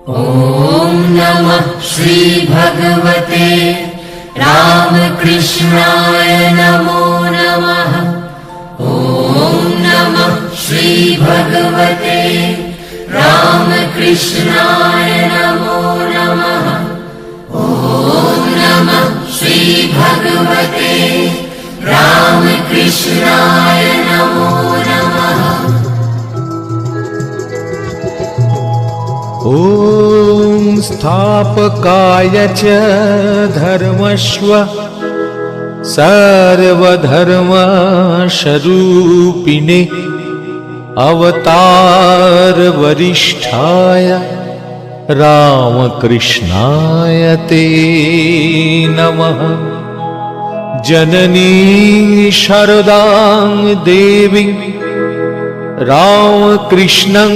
ॐ नमः श्री भगवते रामकृष्णाय नमो नमः। ॐ नमः श्री भगवते रामकृष्णाय नमो नमः। ॐ नमः श्री भगवते रामकृष्णाय नमो नमः। ॐ स्थापकाय च धर्मस्व सर्वधर्मस्वरूपिणे अवतार वरिष्ठाय रामकृष्णाय ते नमः। जननी शारदां देवी रामकृष्णं